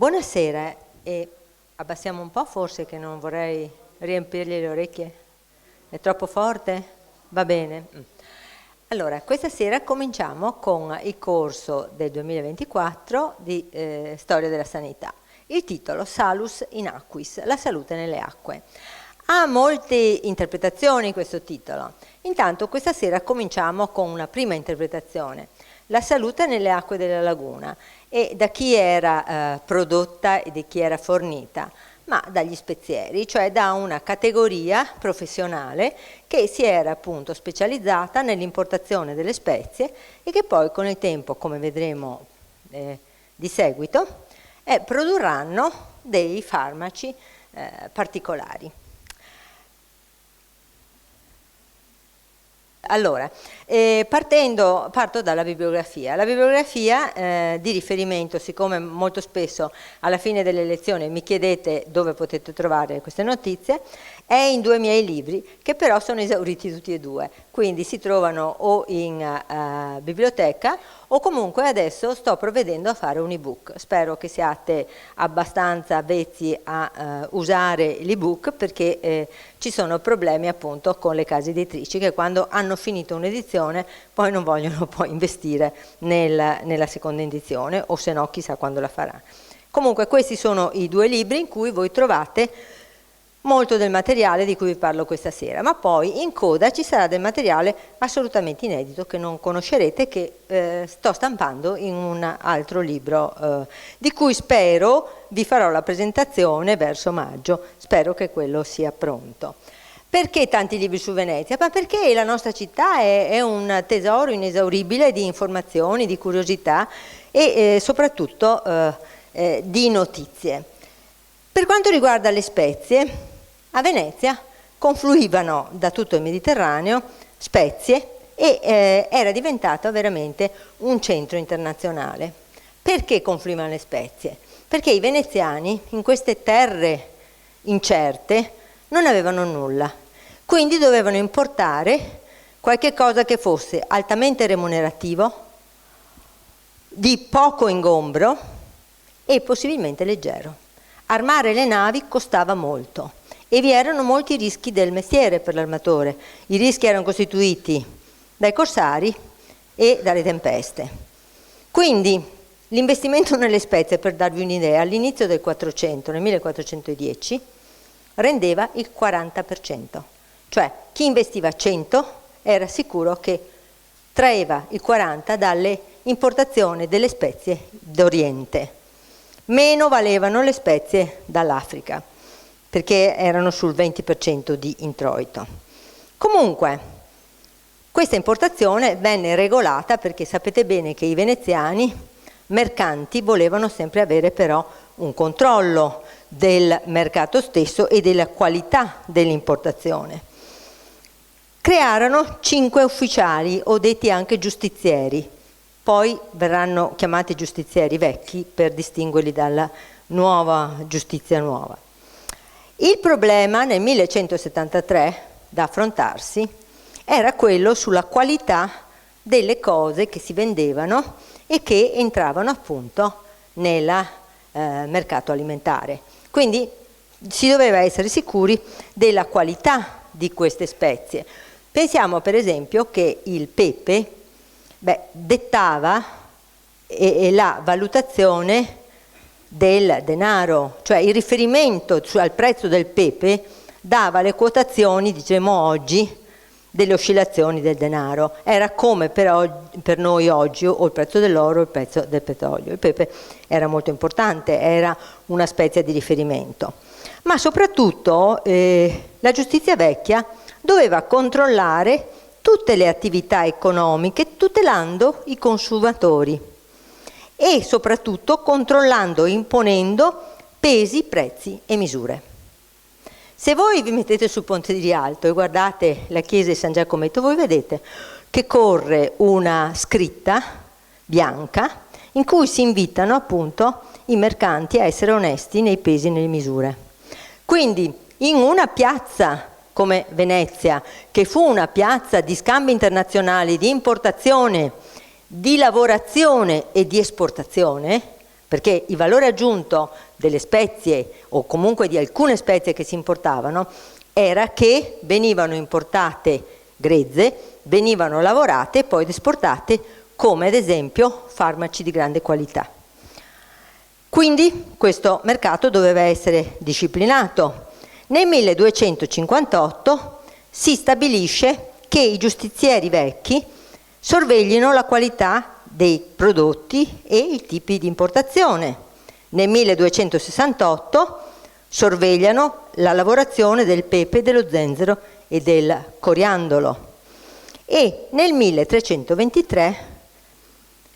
Buonasera, e abbassiamo un po' forse, che non vorrei riempirgli le orecchie. È troppo forte? Va bene. Allora, questa sera cominciamo con il corso del 2024 di Storia della Sanità. Il titolo Salus in Aquis, la salute nelle acque. Ha molte interpretazioni questo titolo. Intanto questa sera cominciamo con una prima interpretazione. La salute nelle acque della laguna, e da chi era prodotta e di chi era fornita? Ma dagli spezieri, cioè da una categoria professionale che si era appunto specializzata nell'importazione delle spezie e che poi con il tempo, come vedremo di seguito, produrranno dei farmaci particolari. Allora, parto dalla bibliografia. La bibliografia di riferimento, siccome molto spesso alla fine delle lezioni mi chiedete dove potete trovare queste notizie, è in due miei libri, che però sono esauriti tutti e due, quindi si trovano o in biblioteca o comunque adesso sto provvedendo a fare un ebook. Spero che siate abbastanza avvezzi a usare l'ebook, perché ci sono problemi appunto con le case editrici che quando hanno finito un'edizione poi non vogliono poi investire nella seconda edizione, o se no chissà quando la farà. Comunque questi sono i due libri in cui voi trovate molto del materiale di cui vi parlo questa sera, ma poi in coda ci sarà del materiale assolutamente inedito che non conoscerete, che sto stampando in un altro libro di cui spero vi farò la presentazione verso maggio, spero che quello sia pronto. Perché tanti libri su Venezia? Ma perché la nostra città è un tesoro inesauribile di informazioni, di curiosità e soprattutto di notizie. Per quanto riguarda le spezie, a Venezia confluivano da tutto il Mediterraneo spezie e era diventato veramente un centro internazionale. Perché confluivano le spezie? Perché i veneziani in queste terre incerte non avevano nulla, quindi dovevano importare qualche cosa che fosse altamente remunerativo, di poco ingombro e possibilmente leggero. Armare le navi costava molto e vi erano molti rischi del mestiere per l'armatore. I rischi erano costituiti dai corsari e dalle tempeste. Quindi l'investimento nelle spezie, per darvi un'idea, all'inizio del 400, nel 1410, rendeva il 40%. Cioè chi investiva 100 era sicuro che traeva il 40 dalle importazioni delle spezie d'Oriente. Meno valevano le spezie dall'Africa, perché erano sul 20% di introito. Comunque, questa importazione venne regolata perché sapete bene che i veneziani mercanti volevano sempre avere però un controllo del mercato stesso e della qualità dell'importazione. Crearono 5 ufficiali, o detti anche giustizieri, poi verranno chiamati giustizieri vecchi per distinguerli dalla nuova giustizia nuova. Il problema nel 1173 da affrontarsi era quello sulla qualità delle cose che si vendevano e che entravano appunto nel mercato alimentare. Quindi si doveva essere sicuri della qualità di queste spezie. Pensiamo per esempio che il pepe dettava la valutazione del denaro, cioè il riferimento al prezzo del pepe dava le quotazioni, diciamo oggi, delle oscillazioni del denaro. Era come per noi oggi o il prezzo dell'oro o il prezzo del petrolio. Il pepe era molto importante, era una spezia di riferimento. Ma soprattutto la giustizia vecchia doveva controllare tutte le attività economiche tutelando i consumatori e soprattutto controllando e imponendo pesi, prezzi e misure. Se voi vi mettete sul Ponte di Rialto e guardate la chiesa di San Giacometto, voi vedete che corre una scritta bianca in cui si invitano appunto i mercanti a essere onesti nei pesi e nelle misure. Quindi in una piazza come Venezia, che fu una piazza di scambi internazionali, di importazione, di lavorazione e di esportazione, perché il valore aggiunto delle spezie, o comunque di alcune spezie che si importavano, era che venivano importate grezze, venivano lavorate e poi esportate come ad esempio farmaci di grande qualità. Quindi questo mercato doveva essere disciplinato. Nel 1258 si stabilisce che i giustizieri vecchi sorveglino la qualità dei prodotti e i tipi di importazione. Nel 1268 sorvegliano la lavorazione del pepe, dello zenzero e del coriandolo. E nel 1323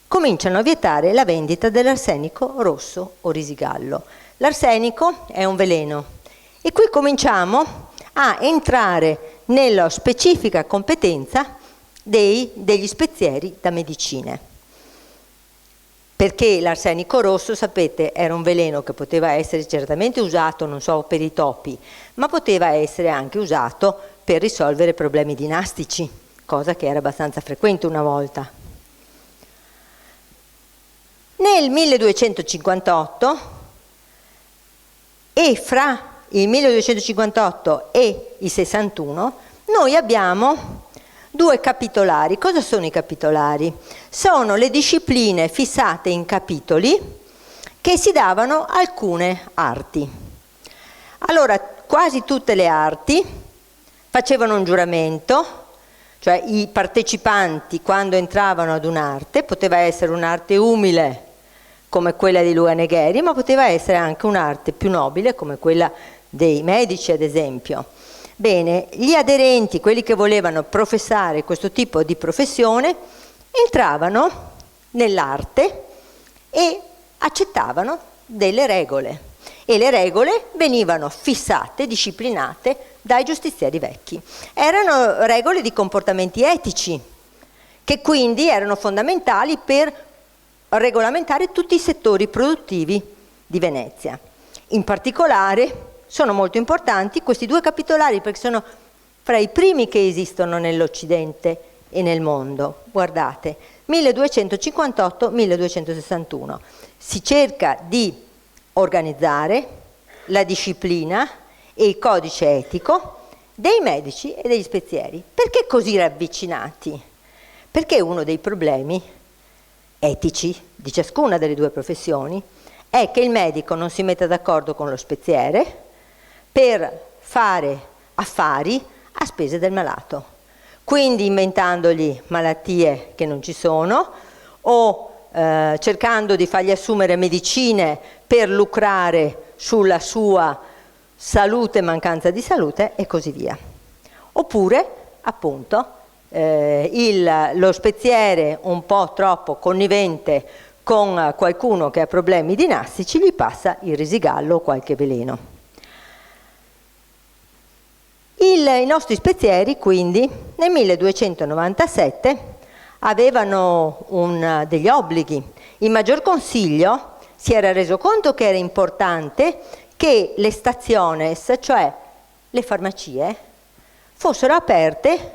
cominciano a vietare la vendita dell'arsenico rosso o risigallo. L'arsenico è un veleno e qui cominciamo a entrare nella specifica competenza degli spezieri da medicine. Perché l'arsenico rosso, sapete, era un veleno che poteva essere certamente usato, non so, per i topi, ma poteva essere anche usato per risolvere problemi dinastici, cosa che era abbastanza frequente una volta. Nel 1258 e fra il 1258 e il 61 noi abbiamo due capitolari. Cosa sono i capitolari? Sono le discipline fissate in capitoli che si davano alcune arti. Allora, quasi tutte le arti facevano un giuramento, cioè i partecipanti quando entravano ad un'arte, poteva essere un'arte umile come quella di Luanegheri, ma poteva essere anche un'arte più nobile come quella dei medici, ad esempio. Bene, gli aderenti, quelli che volevano professare questo tipo di professione, entravano nell'arte e accettavano delle regole. E le regole venivano fissate, disciplinate dai giustizieri vecchi. Erano regole di comportamenti etici, che quindi erano fondamentali per regolamentare tutti i settori produttivi di Venezia. In particolare sono molto importanti questi due capitolari perché sono fra i primi che esistono nell'Occidente e nel mondo. Guardate, 1258-1261. Si cerca di organizzare la disciplina e il codice etico dei medici e degli spezieri. Perché così ravvicinati? Perché uno dei problemi etici di ciascuna delle due professioni è che il medico non si metta d'accordo con lo speziere per fare affari a spese del malato, quindi inventandogli malattie che non ci sono o cercando di fargli assumere medicine per lucrare sulla sua salute, mancanza di salute e così via. Oppure, appunto, lo speziere un po' troppo connivente con qualcuno che ha problemi dinastici gli passa il risigallo o qualche veleno. I nostri spezieri quindi nel 1297 avevano degli obblighi. Il Maggior Consiglio si era reso conto che era importante che le stationes, cioè le farmacie, fossero aperte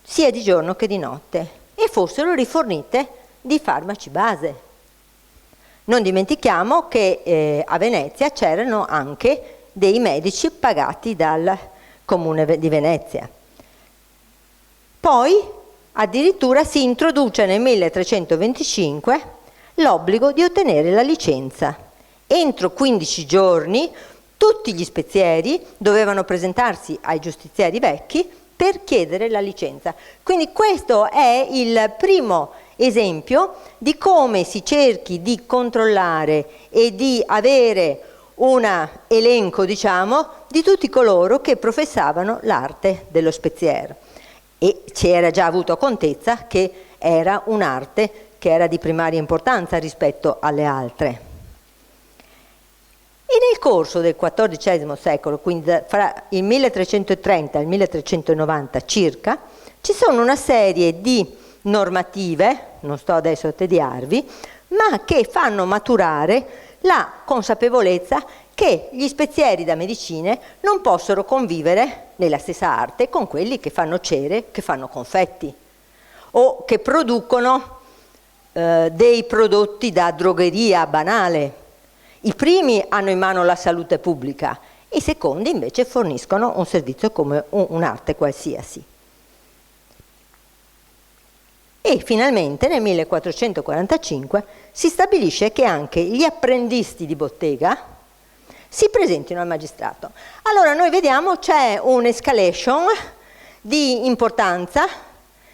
sia di giorno che di notte e fossero rifornite di farmaci base. Non dimentichiamo che a Venezia c'erano anche dei medici pagati dal Comune di Venezia. Poi addirittura si introduce nel 1325 l'obbligo di ottenere la licenza. Entro 15 giorni tutti gli spezieri dovevano presentarsi ai giustizieri vecchi per chiedere la licenza. Quindi questo è il primo esempio di come si cerchi di controllare e di avere un elenco, diciamo, di tutti coloro che professavano l'arte dello speziere. E si era già avuto contezza che era un'arte che era di primaria importanza rispetto alle altre. E nel corso del XIV secolo, quindi fra il 1330 e il 1390 circa, ci sono una serie di normative, non sto adesso a tediarvi, ma che fanno maturare la consapevolezza che gli spezieri da medicine non possono convivere nella stessa arte con quelli che fanno cere, che fanno confetti o che producono dei prodotti da drogheria banale. I primi hanno in mano la salute pubblica, i secondi invece forniscono un servizio come un'arte qualsiasi. E finalmente nel 1445 si stabilisce che anche gli apprendisti di bottega si presentino al magistrato. Allora noi vediamo c'è un'escalation di importanza,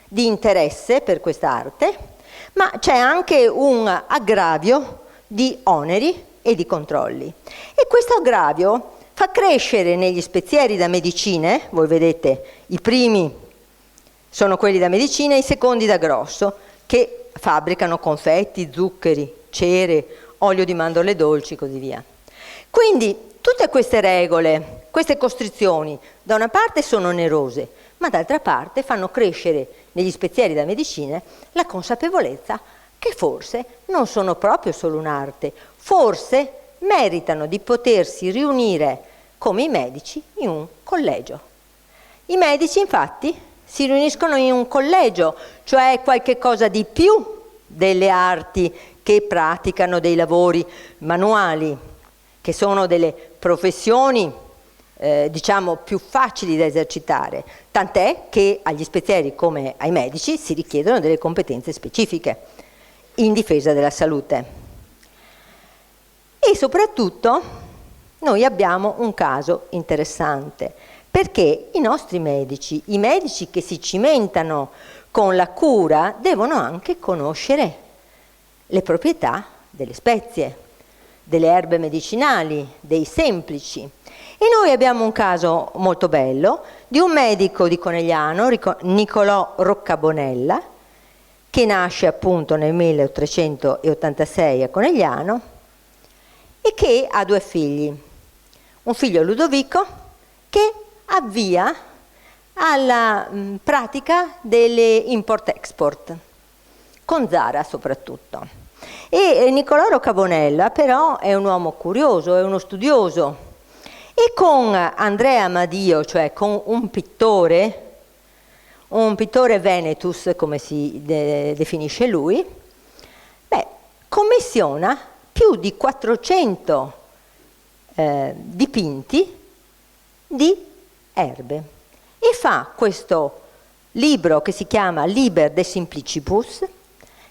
di interesse per quest'arte, ma c'è anche un aggravio di oneri e di controlli. E questo aggravio fa crescere negli spezieri da medicine, voi vedete i primi sono quelli da medicina e i secondi da grosso, che fabbricano confetti, zuccheri, cere, olio di mandorle dolci e così via. Quindi tutte queste regole, queste costrizioni, da una parte sono onerose, ma d'altra parte fanno crescere negli spezieri da medicine la consapevolezza che forse non sono proprio solo un'arte, forse meritano di potersi riunire come i medici in un collegio. I medici infatti si riuniscono in un collegio, cioè qualche cosa di più delle arti che praticano dei lavori manuali, che sono delle professioni diciamo più facili da esercitare, tant'è che agli spezieri come ai medici si richiedono delle competenze specifiche in difesa della salute. E soprattutto noi abbiamo un caso interessante, perché i nostri medici, i medici che si cimentano con la cura, devono anche conoscere le proprietà delle spezie, delle erbe medicinali, dei semplici. E noi abbiamo un caso molto bello di un medico di Conegliano, Niccolò Roccabonella, che nasce appunto nel 1386 a Conegliano e che ha due figli. Un figlio Ludovico che avvia alla pratica delle import-export, con Zara soprattutto. E Niccolò Roccabonella però è un uomo curioso, è uno studioso, e con Andrea Amadio, cioè con un pittore Venetus, come si definisce lui, commissiona più di 400 dipinti di erbe e fa questo libro che si chiama Liber de Simplicibus,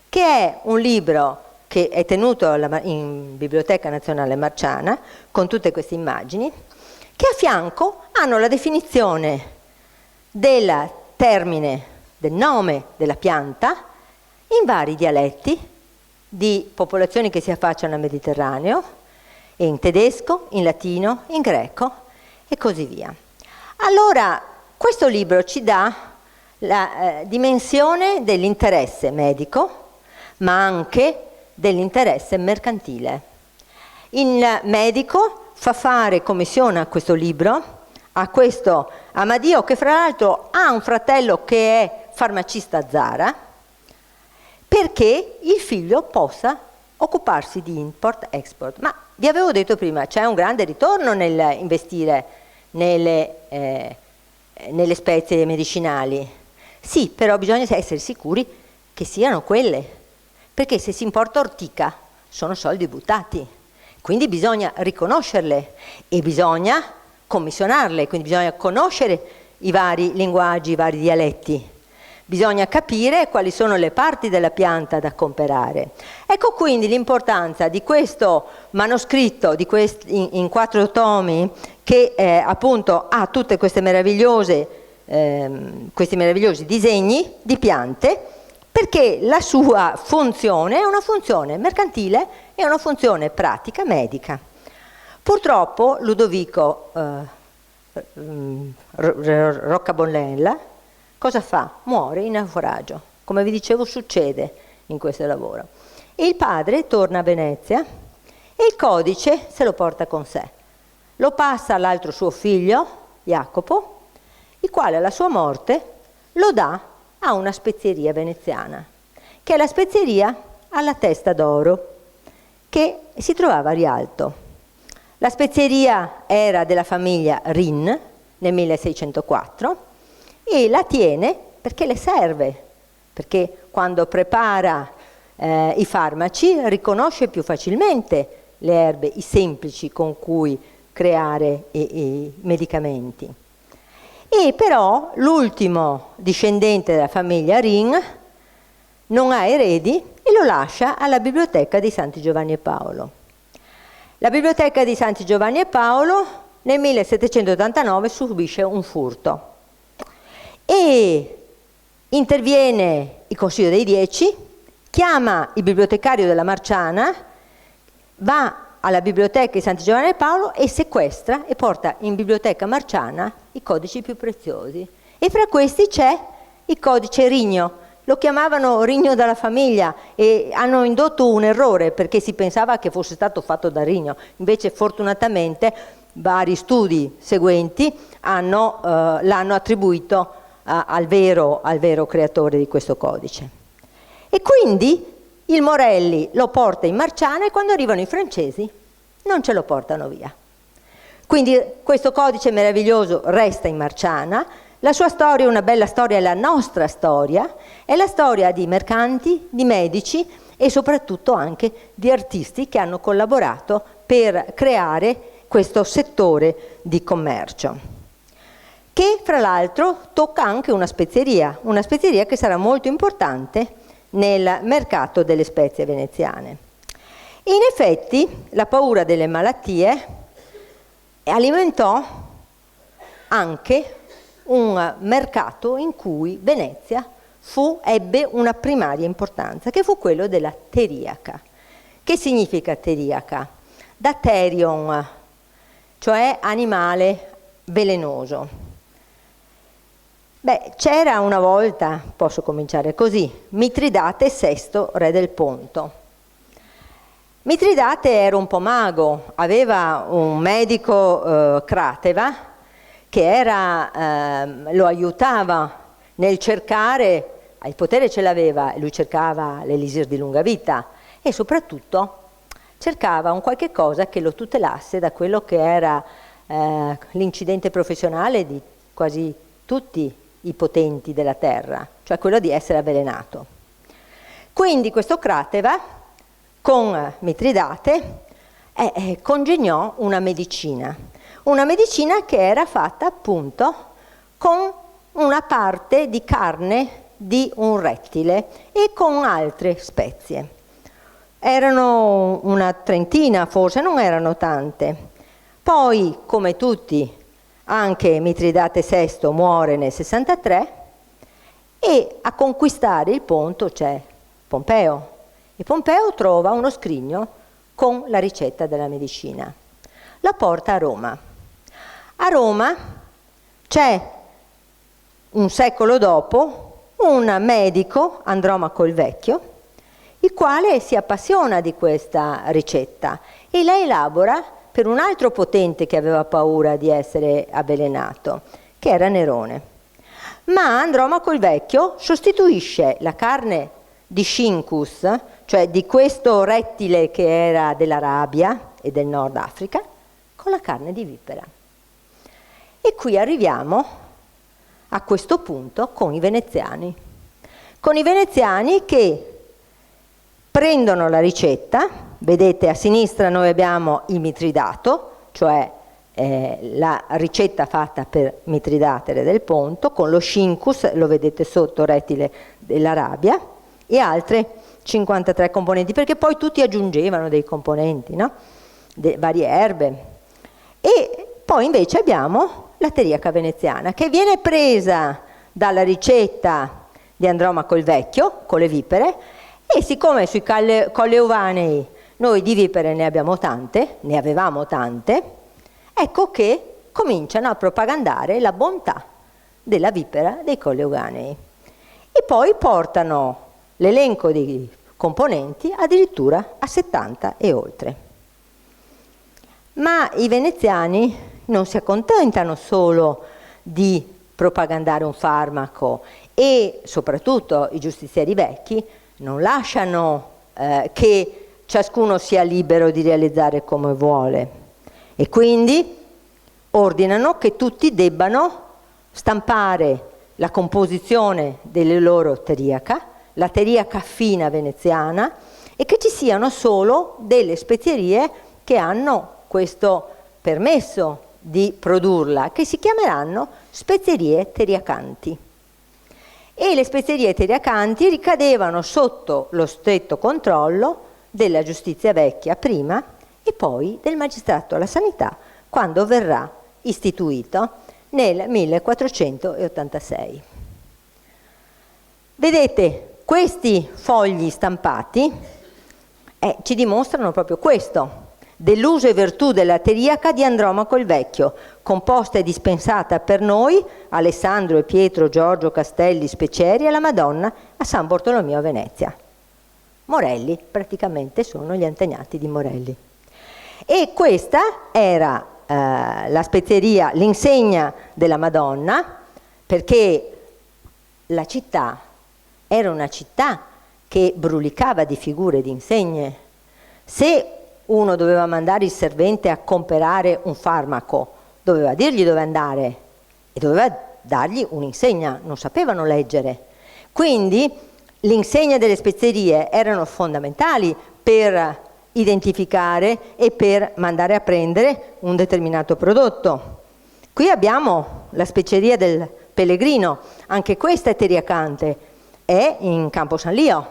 che è un libro che è tenuto in Biblioteca Nazionale Marciana con tutte queste immagini, che a fianco hanno la definizione del termine, del nome della pianta in vari dialetti di popolazioni che si affacciano al Mediterraneo, in tedesco, in latino, in greco e così via. Allora, questo libro ci dà la dimensione dell'interesse medico, ma anche dell'interesse mercantile. Il medico commissiona questo libro a questo Amadio, che fra l'altro ha un fratello che è farmacista a Zara, perché il figlio possa occuparsi di import-export. Ma vi avevo detto prima, c'è un grande ritorno nell'investire nelle spezie medicinali. Sì, però bisogna essere sicuri che siano quelle, perché se si importa ortica sono soldi buttati, quindi bisogna riconoscerle e bisogna commissionarle, quindi bisogna conoscere i vari linguaggi, i vari dialetti. Bisogna capire quali sono le parti della pianta da comprare. Ecco quindi l'importanza di questo manoscritto in 4 tomi che appunto ha tutte questi meravigliosi disegni di piante, perché la sua funzione è una funzione mercantile e una funzione pratica medica. Purtroppo Ludovico Roccabonella cosa fa? Muore in naufragio, come vi dicevo succede in questo lavoro. E il padre torna a Venezia e il codice se lo porta con sé. Lo passa all'altro suo figlio, Jacopo, il quale alla sua morte lo dà a una spezieria veneziana, che è la spezieria alla Testa d'Oro, che si trovava a Rialto. La spezieria era della famiglia Rin nel 1604 e la tiene perché le serve, perché quando prepara i farmaci, riconosce più facilmente le erbe, i semplici con cui creare i medicamenti. E però l'ultimo discendente della famiglia Ring non ha eredi e lo lascia alla biblioteca di Santi Giovanni e Paolo. La biblioteca di Santi Giovanni e Paolo nel 1789 subisce un furto e interviene il Consiglio dei Dieci, chiama il bibliotecario della Marciana, va alla biblioteca di Santi Giovanni e Paolo e sequestra e porta in biblioteca marciana i codici più preziosi. E fra questi c'è il codice Rigno. Lo chiamavano Rigno dalla famiglia e hanno indotto un errore perché si pensava che fosse stato fatto da Rigno. Invece fortunatamente vari studi seguenti l'hanno attribuito al vero creatore di questo codice. E quindi il Morelli lo porta in Marciana e quando arrivano i francesi non ce lo portano via. Quindi questo codice meraviglioso resta in Marciana, la sua storia è una bella storia, è la nostra storia, è la storia di mercanti, di medici e soprattutto anche di artisti che hanno collaborato per creare questo settore di commercio, che fra l'altro tocca anche una spezieria che sarà molto importante nel mercato delle spezie veneziane. In effetti la paura delle malattie alimentò anche un mercato in cui Venezia ebbe una primaria importanza, che fu quello della teriaca. Che significa teriaca? Da terion, cioè animale velenoso. Beh, c'era una volta, posso cominciare così, Mitridate VI, re del Ponto. Mitridate era un po' mago, aveva un medico Crateva che lo aiutava nel cercare, il potere ce l'aveva, lui cercava l'elisir di lunga vita e soprattutto cercava un qualche cosa che lo tutelasse da quello che era l'incidente professionale di quasi tutti i potenti della terra, cioè quello di essere avvelenato. Quindi questo Crateva con Mitridate congegnò una medicina che era fatta appunto con una parte di carne di un rettile e con altre spezie. Erano una trentina, forse non erano tante. Poi, come tutti, anche Mitridate VI muore nel 63 e a conquistare il Ponto c'è Pompeo. E Pompeo trova uno scrigno con la ricetta della medicina. La porta a Roma. A Roma c'è, un secolo dopo, un medico, Andromaco il Vecchio, il quale si appassiona di questa ricetta e la elabora per un altro potente che aveva paura di essere avvelenato, che era Nerone. Ma Andromaco il Vecchio sostituisce la carne di Scincus, cioè di questo rettile che era dell'Arabia e del Nord Africa, con la carne di vipera. E qui arriviamo a questo punto con i veneziani. Con i veneziani che prendono la ricetta, vedete a sinistra noi abbiamo il Mitridato, cioè la ricetta fatta per Mitridate re del Ponto, con lo Scincus, lo vedete sotto, rettile dell'Arabia, e altre 53 componenti, perché poi tutti aggiungevano dei componenti, no? Varie erbe. E poi invece abbiamo la teriaca veneziana, che viene presa dalla ricetta di Andromaco il Vecchio, con le vipere, e siccome sui Colli Euganei noi di vipere ne avevamo tante, ecco che cominciano a propagandare la bontà della vipera dei Colli Euganei. E poi portano l'elenco dei componenti addirittura a 70 e oltre. Ma i veneziani non si accontentano solo di propagandare un farmaco e soprattutto i giustizieri vecchi non lasciano che ciascuno sia libero di realizzare come vuole e quindi ordinano che tutti debbano stampare la composizione delle loro teriaca, la teriaca fina veneziana e che ci siano solo delle spezierie che hanno questo permesso di produrla, che si chiameranno spezierie teriacanti. E le spezierie teriacanti ricadevano sotto lo stretto controllo della giustizia vecchia prima e poi del magistrato alla sanità quando verrà istituito nel 1486. Vedete, questi fogli stampati ci dimostrano proprio questo, dell'uso e virtù della teriaca di Andromaco il Vecchio, composta e dispensata per noi, Alessandro e Pietro Giorgio Castelli Speceri, alla Madonna a San Bartolomeo a Venezia. Morelli praticamente sono gli antenati di Morelli. E questa era la spezieria, l'insegna della Madonna, perché la città era una città che brulicava di figure e di insegne. Se uno doveva mandare il servente a comprare un farmaco, doveva dirgli dove andare e doveva dargli un'insegna, non sapevano leggere. Quindi l'insegna delle spezierie erano fondamentali per identificare e per mandare a prendere un determinato prodotto. Qui abbiamo la spezieria del Pellegrino, anche questa è teriacante, è in Campo San Lio.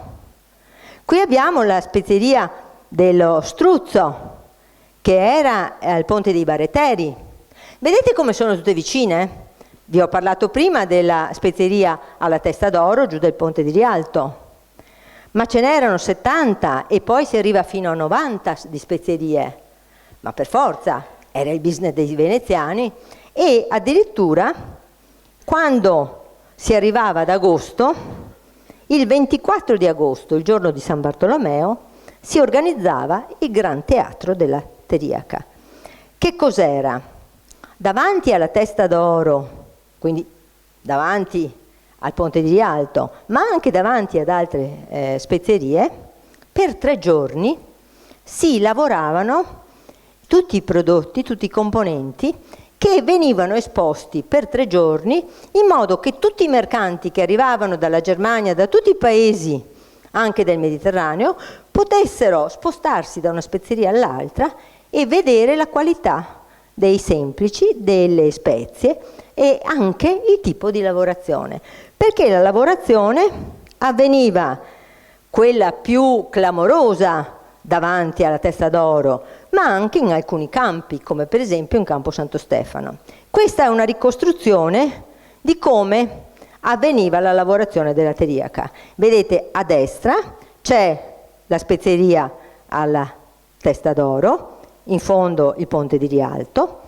Qui abbiamo la spezieria dello Struzzo, che era al Ponte dei Bareteri. Vedete come sono tutte vicine? Vi ho parlato prima della spezieria alla Testa d'Oro, giù del Ponte di Rialto, ma ce n'erano 70 e poi si arriva fino a 90 di spezierie, ma per forza, era il business dei veneziani. E addirittura quando si arrivava ad agosto, il 24 di agosto, il giorno di San Bartolomeo, si organizzava il Gran Teatro della Teriaca. Che cos'era? Davanti alla Testa d'Oro, quindi davanti al Ponte di Rialto, ma anche davanti ad altre spezierie, per 3 giorni si lavoravano tutti i prodotti, tutti i componenti che venivano esposti per 3 giorni in modo che tutti i mercanti che arrivavano dalla Germania, da tutti i paesi anche del Mediterraneo, potessero spostarsi da una spezieria all'altra e vedere la qualità dei semplici, delle spezie e anche il tipo di lavorazione, perché la lavorazione avveniva quella più clamorosa davanti alla Testa d'Oro, ma anche in alcuni campi, come per esempio in Campo Santo Stefano. Questa è una ricostruzione di come avveniva la lavorazione della teriaca. Vedete a destra c'è la spezieria alla Testa d'Oro, in fondo il Ponte di Rialto.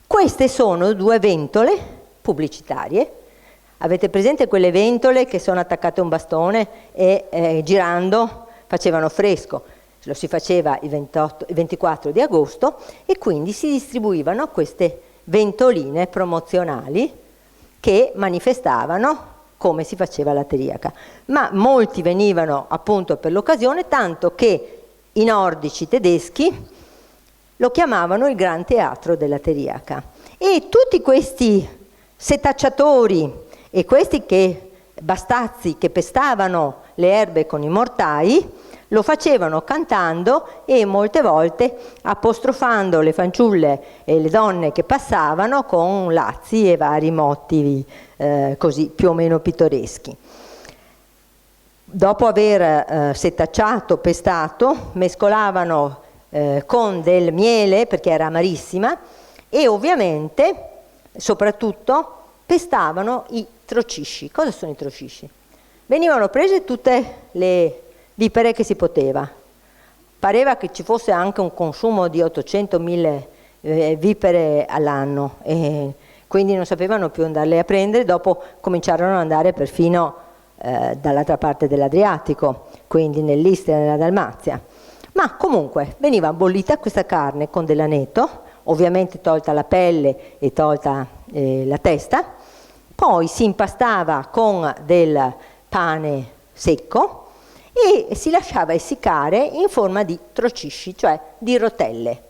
Queste sono 2 ventole pubblicitarie. Avete presente quelle ventole che sono attaccate a un bastone e girando facevano fresco? Lo si faceva il 24 di agosto e quindi si distribuivano queste ventoline promozionali che manifestavano come si faceva la teriaca. Ma molti venivano appunto per l'occasione, tanto che i nordici tedeschi lo chiamavano il Gran Teatro della Teriaca. E tutti questi setacciatori e questi bastazzi che pestavano le erbe con i mortai lo facevano cantando e molte volte apostrofando le fanciulle e le donne che passavano con lazzi e vari motivi così più o meno pittoreschi. Dopo aver setacciato, pestato, mescolavano con del miele perché era amarissima e ovviamente soprattutto pestavano i trocisci. Cosa sono i trocisci? Venivano prese tutte le vipere che si poteva. Pareva che ci fosse anche un consumo di 800.000 vipere all'anno e quindi non sapevano più andarle a prendere. Dopo cominciarono ad andare perfino dall'altra parte dell'Adriatico, quindi nell'Istria e nella Dalmazia. Ma comunque veniva bollita questa carne con dell'aneto, ovviamente tolta la pelle e tolta la testa, poi si impastava con del pane secco e si lasciava essiccare in forma di trocisci, cioè di rotelle.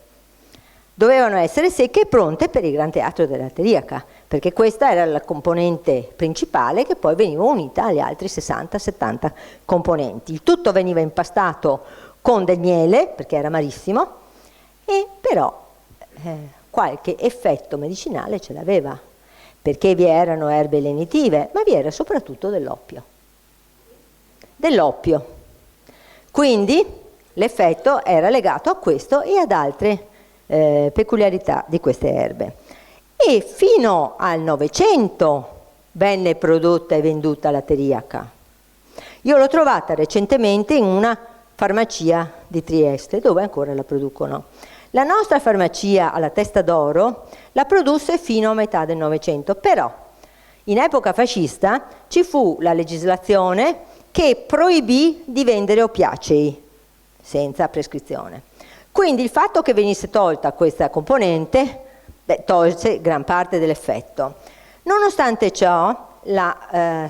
Dovevano essere secche e pronte per il Gran Teatro della Teriaca, perché questa era la componente principale che poi veniva unita agli altri 60-70 componenti. Il tutto veniva impastato con del miele, perché era amarissimo, e però qualche effetto medicinale ce l'aveva, perché vi erano erbe lenitive, ma vi era soprattutto dell'oppio. Quindi l'effetto era legato a questo e ad altre peculiarità di queste erbe. E fino al Novecento venne prodotta e venduta la teriaca. Io l'ho trovata recentemente in una farmacia di Trieste, dove ancora la producono. La nostra farmacia alla Testa d'Oro la produsse fino a metà del Novecento, però in epoca fascista ci fu la legislazione che proibì di vendere oppiacei senza prescrizione. Quindi il fatto che venisse tolta questa componente tolse gran parte dell'effetto. Nonostante ciò, la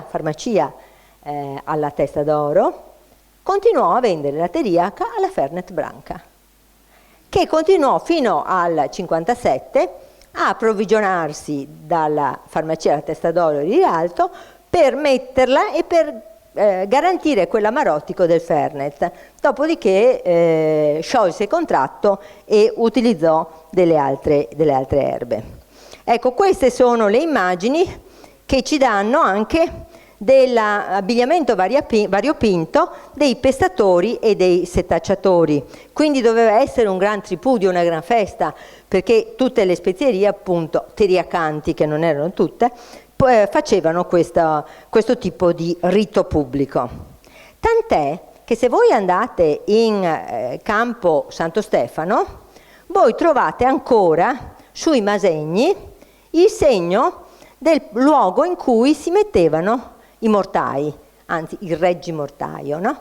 farmacia alla Testa d'Oro continuò a vendere la teriaca alla Fernet Branca, che continuò fino al 1957 a approvvigionarsi dalla farmacia alla Testa d'Oro di Rialto per metterla e per garantire quell'amarotico del Fernet. Dopodiché sciolse il contratto e utilizzò delle altre erbe. Ecco, queste sono le immagini che ci danno anche dell'abbigliamento variopinto dei pestatori e dei setacciatori. Quindi doveva essere un gran tripudio, una gran festa, perché tutte le spezierie, appunto, teriacanti, che non erano tutte, facevano questo tipo di rito pubblico. Tant'è che se voi andate in campo Santo Stefano, voi trovate ancora sui masegni il segno del luogo in cui si mettevano i mortai, anzi il reggimortaio, no?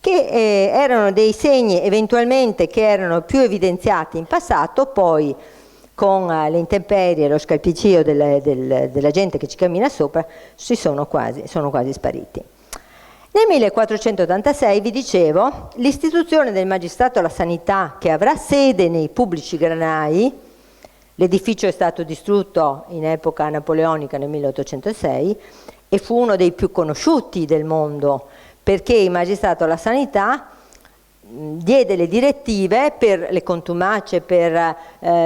Che erano dei segni eventualmente che erano più evidenziati in passato, poi con le intemperie e lo scalpicio della gente che ci cammina sopra sono quasi spariti. Nel 1486, vi dicevo, l'istituzione del magistrato alla sanità, che avrà sede nei pubblici granai, l'edificio è stato distrutto in epoca napoleonica nel 1806 e fu uno dei più conosciuti del mondo, perché il magistrato alla sanità diede le direttive per le contumacie,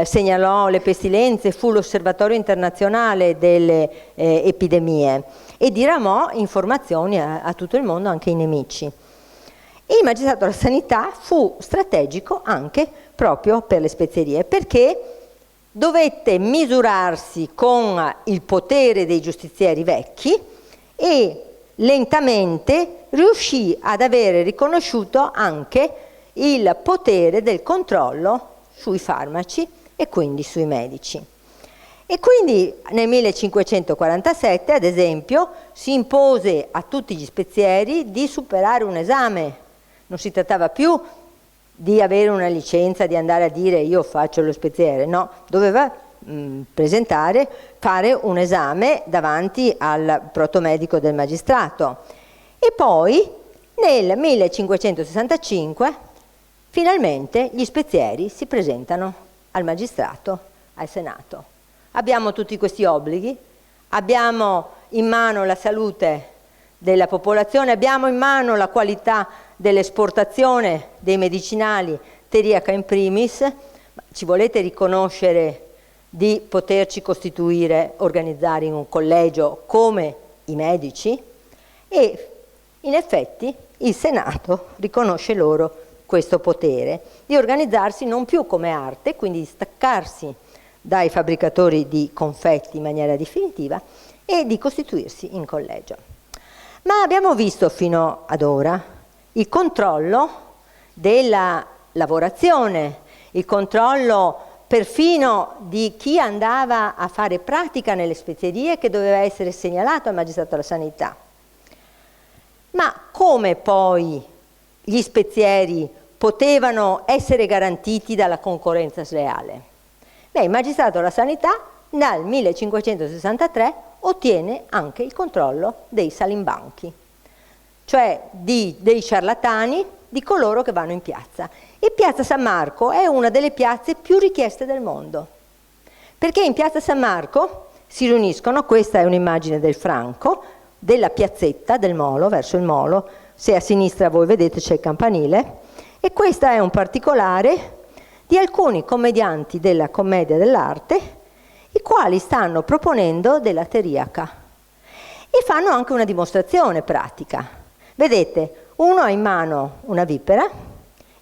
segnalò le pestilenze, fu l'osservatorio internazionale delle epidemie e diramò informazioni a tutto il mondo, anche ai nemici. E il magistrato alla sanità fu strategico anche proprio per le spezierie, perché dovette misurarsi con il potere dei giustizieri vecchi e lentamente riuscì ad avere riconosciuto anche il potere del controllo sui farmaci e quindi sui medici. E quindi nel 1547, ad esempio, si impose a tutti gli spezieri di superare un esame. Non si trattava più di avere una licenza, di andare a dire io faccio lo speziere, no, doveva fare un esame davanti al protomedico del magistrato. E poi nel 1565 finalmente gli spezieri si presentano al magistrato, al Senato. Abbiamo tutti questi obblighi, abbiamo in mano la salute della popolazione, abbiamo in mano la qualità dell'esportazione dei medicinali, teriaca in primis, ma ci volete riconoscere di poterci costituire, organizzare in un collegio come i medici? E in effetti il Senato riconosce loro questo potere di organizzarsi non più come arte, quindi di staccarsi dai fabbricatori di confetti in maniera definitiva e di costituirsi in collegio. Ma abbiamo visto fino ad ora il controllo della lavorazione, il controllo perfino di chi andava a fare pratica nelle spezierie, che doveva essere segnalato al magistrato alla sanità. Ma come poi gli spezieri potevano essere garantiti dalla concorrenza sleale? Beh, il magistrato alla sanità dal 1563 ottiene anche il controllo dei salimbanchi, cioè dei ciarlatani, di coloro che vanno in piazza. E Piazza San Marco è una delle piazze più richieste del mondo, Perché in piazza San Marco si riuniscono, questa è un'immagine del Franco, della piazzetta del Molo, verso il Molo, se a sinistra voi vedete c'è il campanile, e questa è un particolare di alcuni commedianti della commedia dell'arte, i quali stanno proponendo della teriaca e fanno anche una dimostrazione pratica. Vedete, uno ha in mano una vipera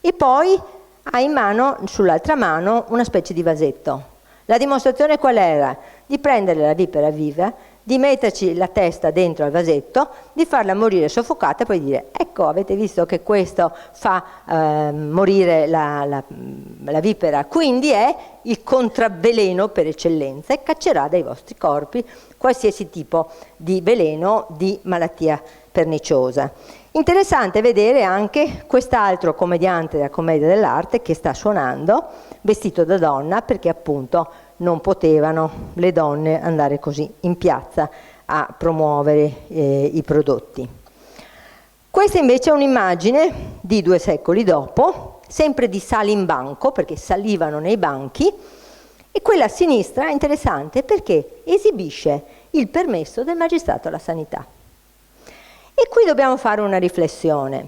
e poi ha in mano, sull'altra mano, una specie di vasetto. La dimostrazione qual era? Di prendere la vipera viva, di metterci la testa dentro al vasetto, di farla morire soffocata e poi dire: ecco, avete visto che questo fa morire la vipera, quindi è il contravveleno per eccellenza e caccerà dai vostri corpi qualsiasi tipo di veleno, di malattia perniciosa. Interessante vedere anche quest'altro commediante della commedia dell'arte che sta suonando, vestito da donna, perché appunto non potevano le donne andare così in piazza a promuovere i prodotti. Questa invece è un'immagine di 2 secoli dopo, sempre di salimbanco, perché salivano nei banchi, e quella a sinistra è interessante perché esibisce il permesso del magistrato alla sanità. E qui dobbiamo fare una riflessione.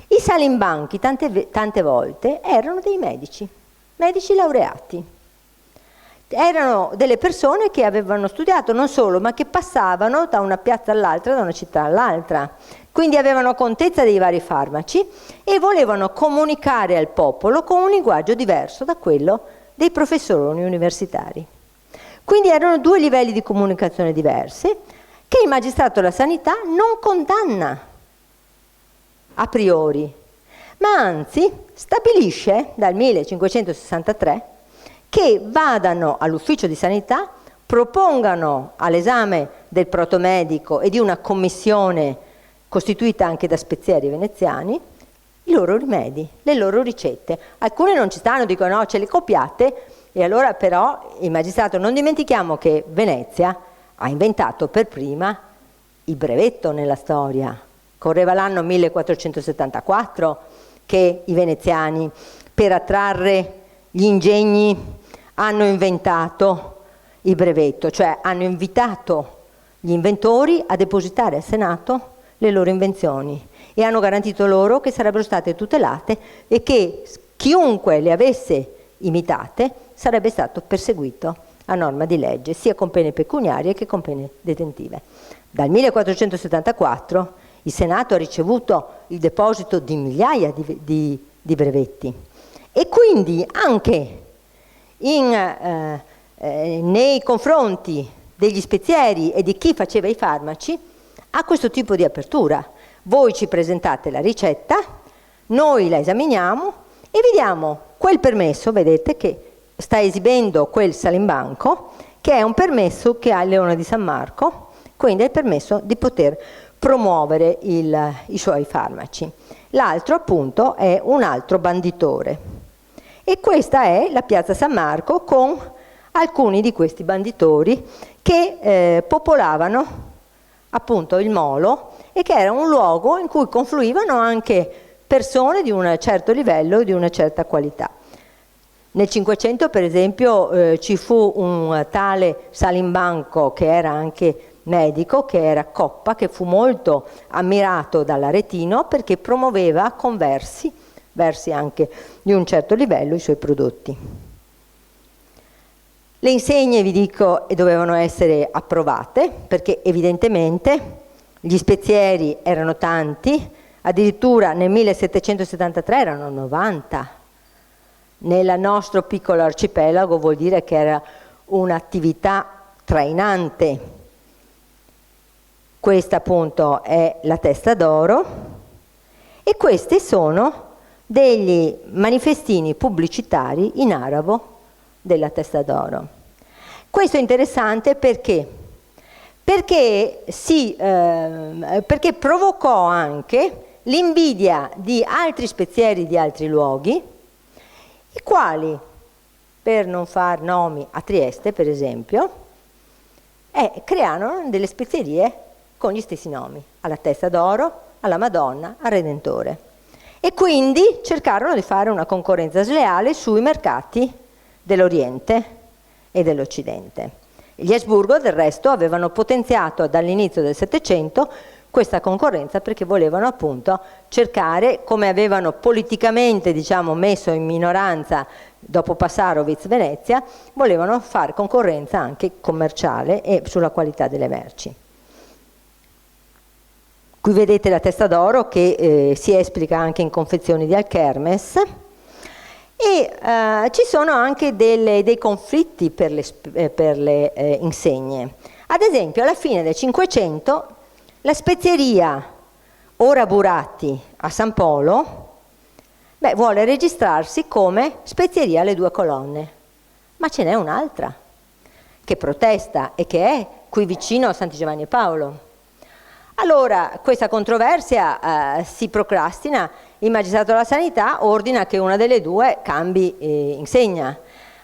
I salimbanchi tante volte erano dei medici laureati. Erano delle persone che avevano studiato, non solo, ma che passavano da una piazza all'altra, da una città all'altra. Quindi avevano contezza dei vari farmaci e volevano comunicare al popolo con un linguaggio diverso da quello dei professori universitari. Quindi erano 2 livelli di comunicazione diversi che il magistrato della sanità non condanna a priori, ma anzi stabilisce dal 1563 che vadano all'ufficio di sanità, propongano all'esame del protomedico e di una commissione costituita anche da spezieri veneziani i loro rimedi, le loro ricette. Alcune non ci stanno, dicono no, ce le copiate, e allora però il magistrato, non dimentichiamo che Venezia ha inventato per prima il brevetto nella storia. Correva l'anno 1474 che i veneziani, per attrarre gli ingegni, hanno inventato il brevetto, cioè hanno invitato gli inventori a depositare al Senato le loro invenzioni e hanno garantito loro che sarebbero state tutelate e che chiunque le avesse imitate sarebbe stato perseguito a norma di legge, sia con pene pecuniarie che con pene detentive. Dal 1474 il Senato ha ricevuto il deposito di migliaia di brevetti e quindi anche nei confronti degli spezieri e di chi faceva i farmaci ha questo tipo di apertura. Voi ci presentate la ricetta, noi la esaminiamo e vediamo quel permesso, vedete che sta esibendo quel salimbanco, che è un permesso che ha il Leone di San Marco, quindi è il permesso di poter promuovere i suoi farmaci. L'altro appunto è un altro banditore e questa è la piazza San Marco con alcuni di questi banditori che popolavano appunto il Molo e che era un luogo in cui confluivano anche persone di un certo livello e di una certa qualità. Nel Cinquecento per esempio ci fu un tale salimbanco che era anche medico, che era Coppa, che fu molto ammirato dall'Aretino perché promuoveva con versi anche di un certo livello i suoi prodotti. Le insegne, vi dico, dovevano essere approvate perché evidentemente gli spezieri erano tanti, addirittura nel 1773 erano 90. Nel nostro piccolo arcipelago vuol dire che era un'attività trainante. Questa appunto è la testa d'oro e questi sono degli manifestini pubblicitari in arabo della testa d'oro. Questo è interessante perché provocò anche l'invidia di altri spezieri di altri luoghi, i quali, per non far nomi, a Trieste per esempio, crearono delle spezierie con gli stessi nomi, alla Testa d'Oro, alla Madonna, al Redentore. E quindi cercarono di fare una concorrenza sleale sui mercati dell'Oriente e dell'Occidente. Gli Asburgo, del resto, avevano potenziato dall'inizio del Settecento questa concorrenza perché volevano appunto cercare, come avevano politicamente, diciamo, messo in minoranza dopo Passarovitz, Venezia, volevano fare concorrenza anche commerciale e sulla qualità delle merci. Qui vedete la testa d'oro che si esplica anche in confezioni di Alchermes, e ci sono anche dei conflitti per le insegne. Ad esempio, alla fine del Cinquecento la spezieria Ora Buratti a San Polo vuole registrarsi come spezieria alle Due Colonne, ma ce n'è un'altra che protesta e che è qui vicino a Santi Giovanni e Paolo. Allora questa controversia si procrastina, il magistrato della sanità ordina che una delle due cambi insegna.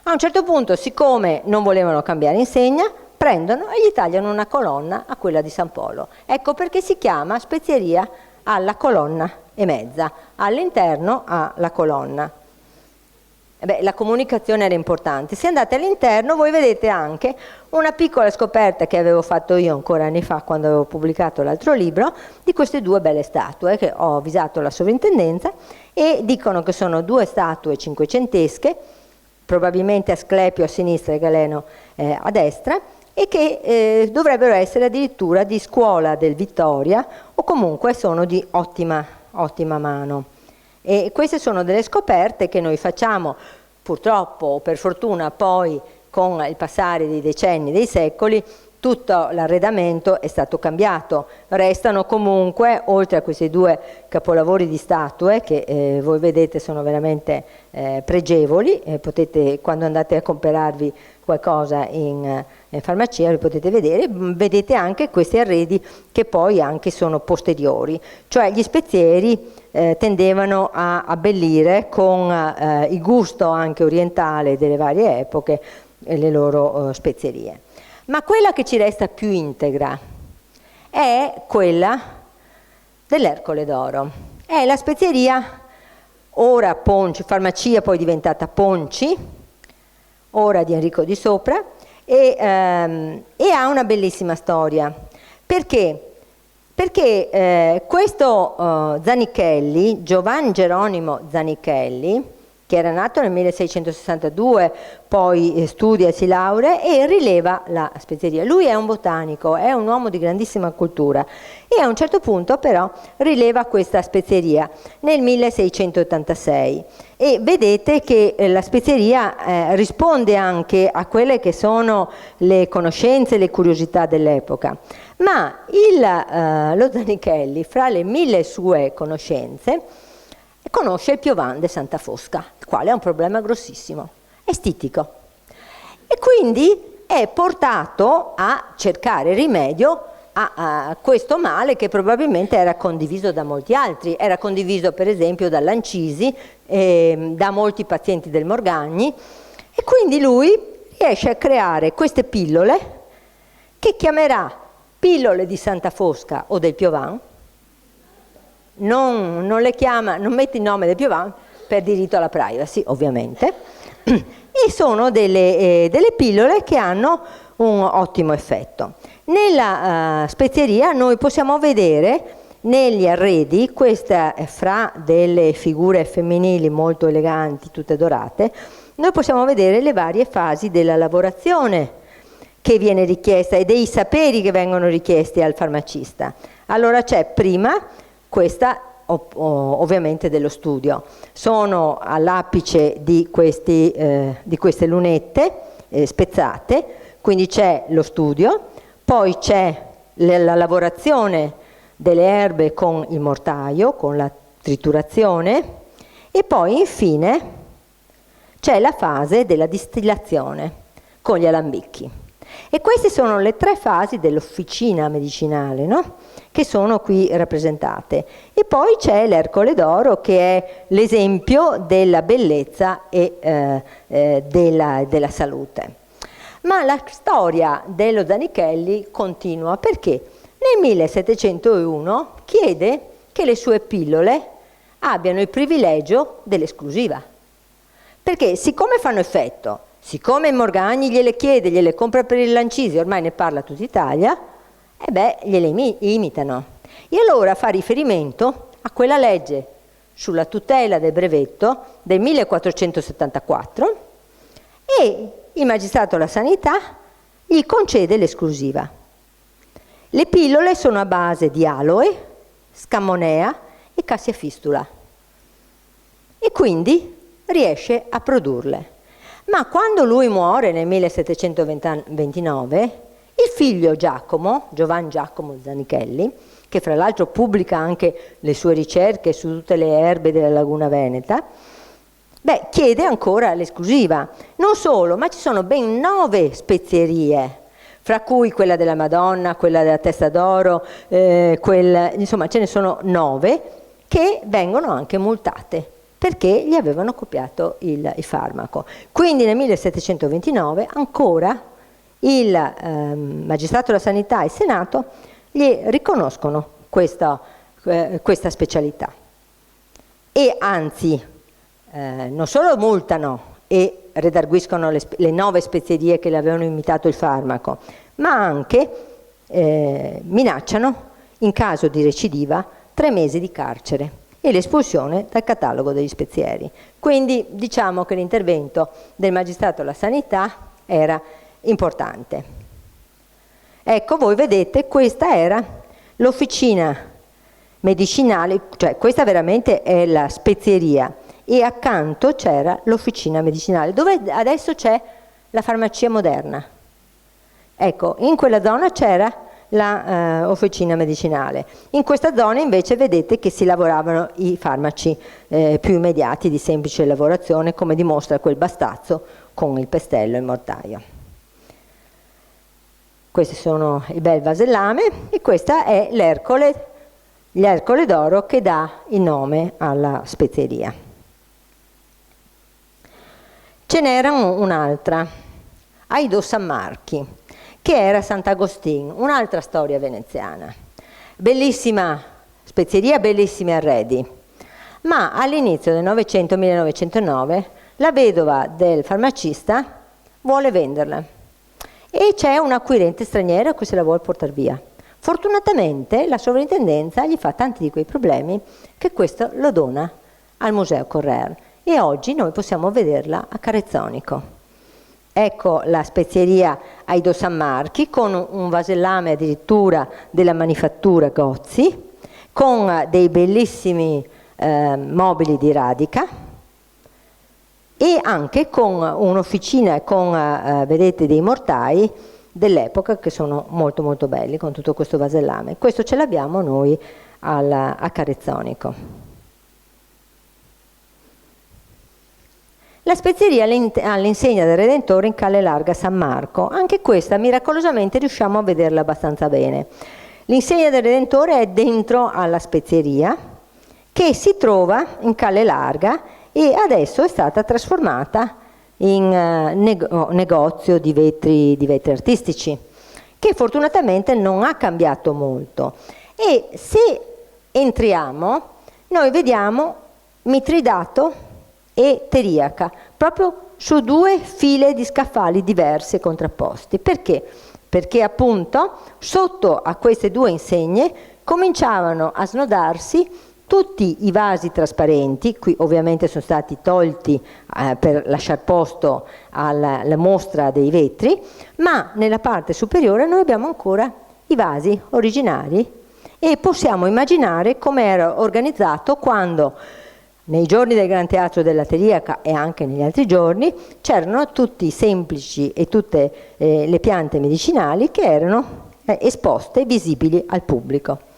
A un certo punto, siccome non volevano cambiare insegna, prendono e gli tagliano una colonna a quella di San Polo. Ecco perché si chiama spezieria alla colonna e mezza, all'interno ha la colonna. La comunicazione era importante. Se andate all'interno voi vedete anche una piccola scoperta che avevo fatto io ancora anni fa quando avevo pubblicato l'altro libro, di queste due belle statue che ho avvisato la sovrintendenza, e dicono che sono due statue cinquecentesche, probabilmente Asclepio a sinistra e Galeno a destra, e che dovrebbero essere addirittura di scuola del Vittoria o comunque sono di ottima mano. E queste sono delle scoperte che noi facciamo, purtroppo o per fortuna poi con il passare dei decenni, dei secoli, tutto l'arredamento è stato cambiato. Restano comunque, oltre a questi due capolavori di statue, che voi vedete sono veramente pregevoli, potete, quando andate a comprarvi qualcosa in farmacia, li potete vedere, vedete anche questi arredi che poi anche sono posteriori, cioè gli spezieri tendevano a abbellire con il gusto anche orientale delle varie epoche le loro spezierie. Ma quella che ci resta più integra è quella dell'Ercole d'Oro. È la spezieria, ora Ponci, farmacia poi diventata Ponci, ora di Enrico di Sopra, e ha una bellissima storia. Perché? Perché questo Zanichelli, Giovan Geronimo Zanichelli, che era nato nel 1662, poi studia e si laurea e rileva la spezieria. Lui è un botanico, è un uomo di grandissima cultura e a un certo punto però rileva questa spezieria nel 1686 e vedete che la spezieria risponde anche a quelle che sono le conoscenze e le curiosità dell'epoca. Ma lo Zanichelli, fra le 1000 sue conoscenze, conosce il Piovan de Santa Fosca, il quale ha un problema grossissimo, è stitico. E quindi è portato a cercare rimedio a questo male che probabilmente era condiviso da molti altri. Era condiviso per esempio da Lancisi, da molti pazienti del Morgagni, e quindi lui riesce a creare queste pillole che chiamerà pillole di Santa Fosca o del Piovan. Non le chiama, non mette il nome del Piovan per diritto alla privacy, ovviamente, e sono delle pillole che hanno un ottimo effetto. Nella spezieria noi possiamo vedere negli arredi, questa è fra delle figure femminili molto eleganti, tutte dorate, noi possiamo vedere le varie fasi della lavorazione che viene richiesta e dei saperi che vengono richiesti al farmacista. Allora c'è prima questa ovviamente dello studio, sono all'apice di queste lunette spezzate, quindi c'è lo studio, poi c'è la lavorazione delle erbe con il mortaio, con la triturazione, e poi infine c'è la fase della distillazione con gli alambicchi. E queste sono le tre fasi dell'officina medicinale, no? Che sono qui rappresentate. E poi c'è l'Ercole d'Oro, che è l'esempio della bellezza e della salute. Ma la storia dello Zanichelli continua perché nel 1701 chiede che le sue pillole abbiano il privilegio dell'esclusiva. Perché siccome fanno effetto Siccome Morgagni gliele chiede, gliele compra per il Lancisi, ormai ne parla tutta Italia, e beh, gliele imitano. E allora fa riferimento a quella legge sulla tutela del brevetto del 1474 e il magistrato alla sanità gli concede l'esclusiva. Le pillole sono a base di aloe, scammonea e cassia fistula e quindi riesce a produrle. Ma quando lui muore nel 1729, il figlio Giacomo, Giovan Giacomo Zanichelli, che fra l'altro pubblica anche le sue ricerche su tutte le erbe della laguna veneta, chiede ancora l'esclusiva. Non solo, ma ci sono ben 9 spezierie, fra cui quella della Madonna, quella della testa d'oro, insomma ce ne sono 9 che vengono anche multate perché gli avevano copiato il farmaco. Quindi nel 1729 ancora il magistrato della sanità e il Senato gli riconoscono questa specialità e anzi non solo multano e redarguiscono le 9 spezierie che le avevano imitato il farmaco, ma anche minacciano in caso di recidiva 3 mesi di carcere e l'espulsione dal catalogo degli spezieri. Quindi diciamo che l'intervento del magistrato alla sanità era importante. Ecco, voi vedete, questa era l'officina medicinale, cioè questa veramente è la spezieria e accanto c'era l'officina medicinale, dove adesso c'è la farmacia moderna. Ecco, in quella zona c'era la officina medicinale. In questa zona invece vedete che si lavoravano i farmaci più immediati di semplice lavorazione, come dimostra quel bastazzo con il pestello e il mortaio. Questi sono i bel vasellame e questa è l'ercole d'oro che dà il nome alla spezieria. Ce n'era un'altra, Aido San Marchi, che era Sant'Agostino, un'altra storia veneziana. Bellissima spezieria, bellissimi arredi, ma all'inizio del Novecento, 1909, la vedova del farmacista vuole venderla e c'è un acquirente straniero che se la vuole portare via. Fortunatamente la sovrintendenza gli fa tanti di quei problemi che questo lo dona al Museo Correr e oggi noi possiamo vederla a Carezzonico. Ecco la spezieria Aido San Marchi con un vasellame addirittura della manifattura Gozzi, con dei bellissimi mobili di radica e anche con un'officina e con, vedete, dei mortai dell'epoca che sono molto molto belli con tutto questo vasellame. Questo ce l'abbiamo noi a Carezzonico. La spezieria all'insegna del Redentore in Calle Larga San Marco, anche questa miracolosamente riusciamo a vederla abbastanza bene. L'insegna del Redentore è dentro alla spezieria che si trova in Calle Larga e adesso è stata trasformata in negozio di vetri artistici, che fortunatamente non ha cambiato molto. E se entriamo, noi vediamo Mitridato e Teriaca, proprio su 2 file di scaffali diversi e contrapposti. Perché? Perché appunto sotto a queste 2 insegne cominciavano a snodarsi tutti i vasi trasparenti, qui ovviamente sono stati tolti per lasciar posto alla mostra dei vetri, ma nella parte superiore noi abbiamo ancora i vasi originari e possiamo immaginare come era organizzato quando nei giorni del Gran Teatro della Teriaca e anche negli altri giorni c'erano tutti i semplici e tutte le piante medicinali che erano esposte, visibili al pubblico.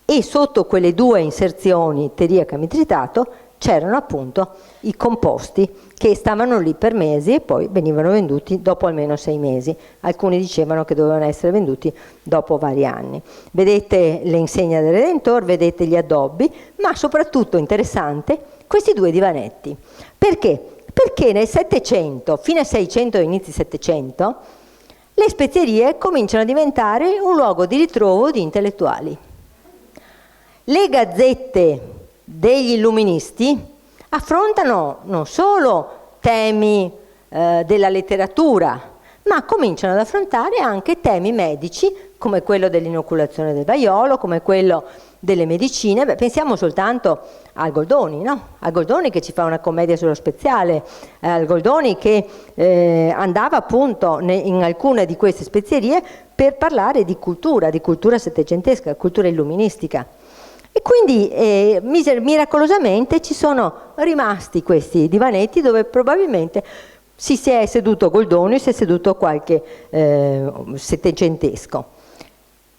E sotto quelle 2 inserzioni Teriaca e Mitritato c'erano appunto i composti che stavano lì per mesi e poi venivano venduti dopo almeno 6 mesi. Alcuni dicevano che dovevano essere venduti dopo vari anni. Vedete le insegne del Redentore, vedete gli addobbi, ma soprattutto interessante questi 2 divanetti. Perché? Perché nel 700, fine 600 e inizi 700, le spezierie cominciano a diventare un luogo di ritrovo di intellettuali. Le gazzette degli illuministi affrontano non solo temi della letteratura, ma cominciano ad affrontare anche temi medici, come quello dell'inoculazione del vaiolo, come quello delle medicine. Beh, pensiamo soltanto al Goldoni, no? Al Goldoni che ci fa una commedia sullo speziale, al Goldoni che andava appunto in alcune di queste spezierie per parlare di cultura settecentesca, cultura illuministica. E quindi miracolosamente ci sono rimasti questi divanetti dove probabilmente si è seduto Goldoni, si è seduto qualche settecentesco.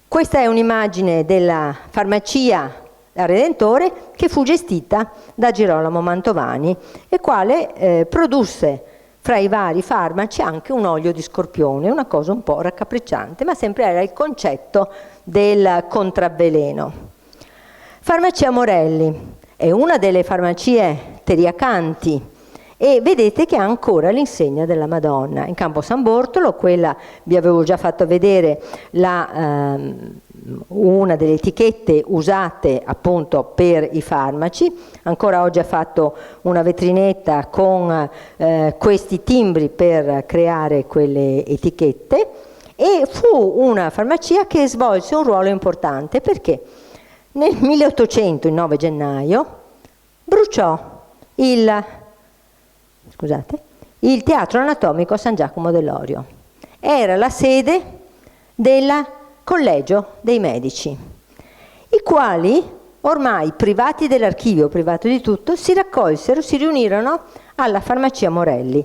Questa è un'immagine della farmacia del Redentore che fu gestita da Girolamo Mantovani, il quale produsse fra i vari farmaci anche un olio di scorpione, una cosa un po' raccapricciante, ma sempre era il concetto del contravveleno. Farmacia Morelli è una delle farmacie teriacanti e vedete che ha ancora l'insegna della Madonna. In Campo San Bortolo, quella vi avevo già fatto vedere una delle etichette usate appunto per i farmaci, ancora oggi ha fatto una vetrinetta con questi timbri per creare quelle etichette, e fu una farmacia che svolse un ruolo importante perché nel 1800, il 9 gennaio, bruciò il Teatro Anatomico San Giacomo dell'Orio. Era la sede del Collegio dei Medici, i quali, ormai privati dell'archivio, privati di tutto, si riunirono alla farmacia Morelli.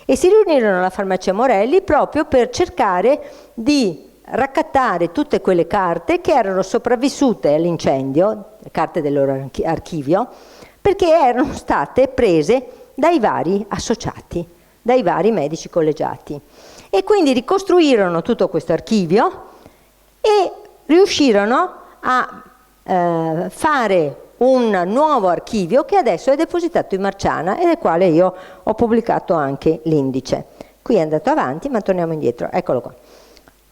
E si riunirono alla farmacia Morelli proprio per cercare di raccattare tutte quelle carte che erano sopravvissute all'incendio, le carte del loro archivio, perché erano state prese dai vari associati, dai vari medici collegiati. E quindi ricostruirono tutto questo archivio e riuscirono a fare un nuovo archivio che adesso è depositato in Marciana e del quale io ho pubblicato anche l'indice. Qui è andato avanti, ma torniamo indietro, eccolo qua.